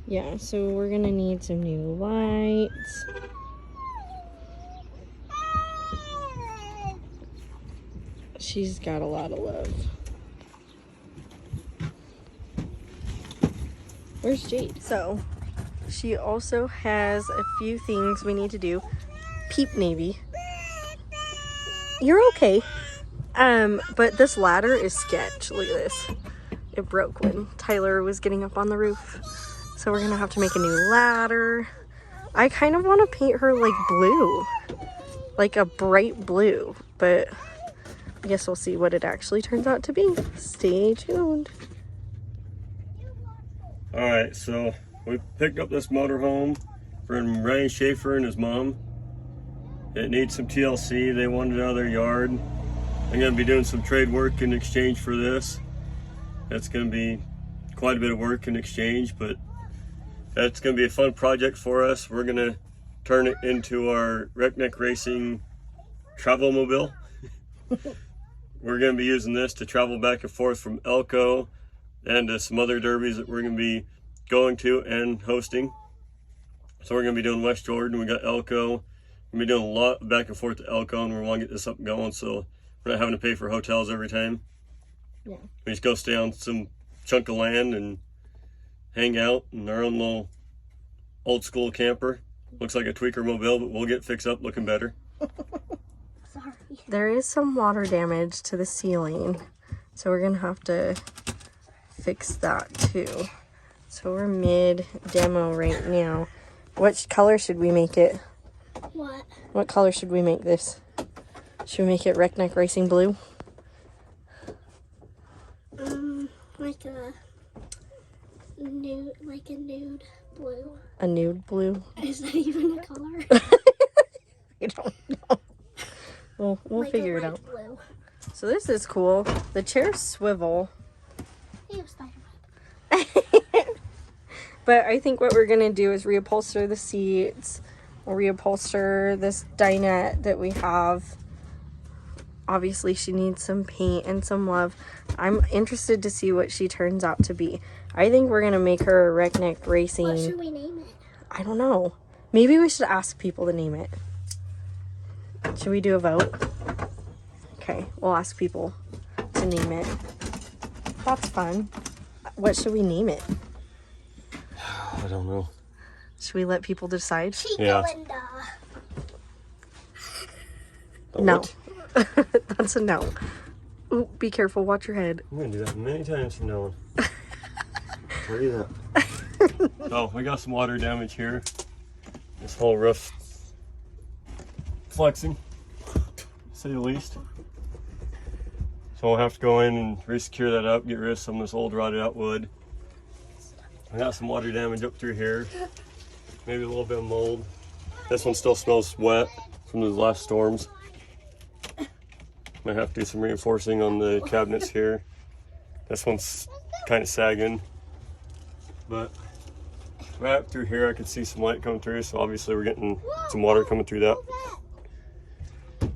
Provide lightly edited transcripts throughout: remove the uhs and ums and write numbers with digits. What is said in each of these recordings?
Yeah, so we're gonna need some new lights. She's got a lot of love. Where's Jade? So, she also has a few things we need to do. Peep Navy. You're okay. But this ladder is sketch. Look at this. It broke when Tyler was getting up on the roof. So we're gonna have to make a new ladder. I kind of want to paint her like blue. Like a bright blue. But I guess we'll see what it actually turns out to be. Stay tuned. Alright, so we picked up this motorhome from Ryan Schaefer and his mom. It needs some TLC. They want it out of their yard. I'm going to be doing some trade work in exchange for this. That's going to be quite a bit of work in exchange, but that's going to be a fun project for us. We're going to turn it into our Redneck Racing travel mobile. We're going to be using this to travel back and forth from Elko and to some other derbies that we're going to be going to and hosting. So we're going to be doing West Jordan. We got Elko. We're going to be doing a lot back and forth to Elko, and we want to get this up and going so we're not having to pay for hotels every time. Yeah. We just go stay on some chunk of land and hang out in our own little old school camper. Looks like a tweaker mobile, but we'll get fixed up looking better. Sorry. There is some water damage to the ceiling, so we're going to have to fix that too. So we're mid demo right now. Which color should we make it? What color should we make this? Should we make it Redneck Racing blue? Like a nude blue. A nude blue? Is that even a color? I don't know. We'll like figure it out. Blue. So this is cool. The chairs swivel. Ew, Spider-Man. But I think what we're gonna do is reupholster the seats, reupholster this dinette that we have. Obviously she needs some paint and some love. I'm interested to see what she turns out to be. I think we're gonna make her a Redneck Racing. What should we name it? I don't know. Maybe we should ask people to name it. Should we do a vote? Okay, we'll ask people to name it. That's fun. What should we name it? I don't know. Should we let people decide? Chica Yeah. Linda. No. That's a no. Ooh, be careful. Watch your head. I'm going to do that many times from now on. Tell you that. Oh, we got some water damage here. This whole roof flexing, to say the least. So we'll have to go in and re-secure that up, get rid of some of this old rotted out wood. I got some water damage up through here. Maybe a little bit of mold. This one still smells wet from the last storms. Might have to do some reinforcing on the cabinets here. This one's kind of sagging. But right up through here I can see some light coming through, so obviously we're getting some water coming through that.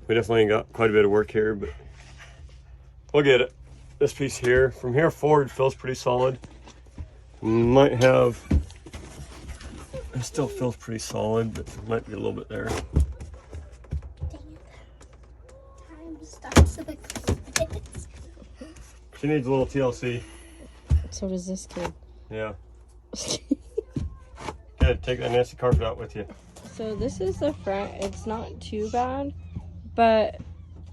We definitely got quite a bit of work here, but we'll get it. This piece here, from here forward, feels pretty solid. Might have, it still feels pretty solid, but it might be a little bit there. Dang it. Time starts to close. She needs a little TLC. So does this kid. Yeah. Good, take that nasty carpet out with you. So this is the front. It's not too bad, but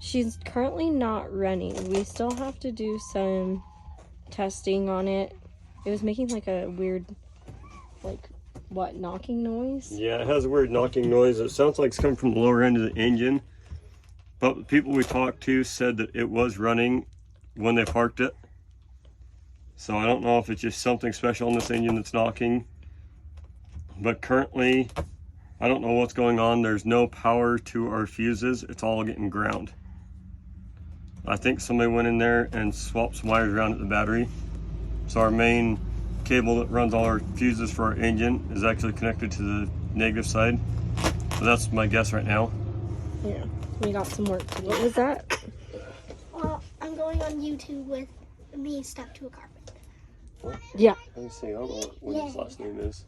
she's currently not running. We still have to do some testing on it. It was making like a weird, like, what, knocking noise? Yeah, it has a weird knocking noise. It sounds like it's coming from the lower end of the engine. But the people we talked to said that it was running when they parked it. So I don't know if it's just something special in this engine that's knocking. But currently, I don't know what's going on. There's no power to our fuses. It's all getting ground. I think somebody went in there and swapped some wires around at the battery. So our main cable that runs all our fuses for our engine is actually connected to the negative side. So that's my guess right now. Yeah, we got some work to do. What was that? Well, I'm going on YouTube with me stuck to a carpet. What? Yeah. Let me see. I don't know what his last name is.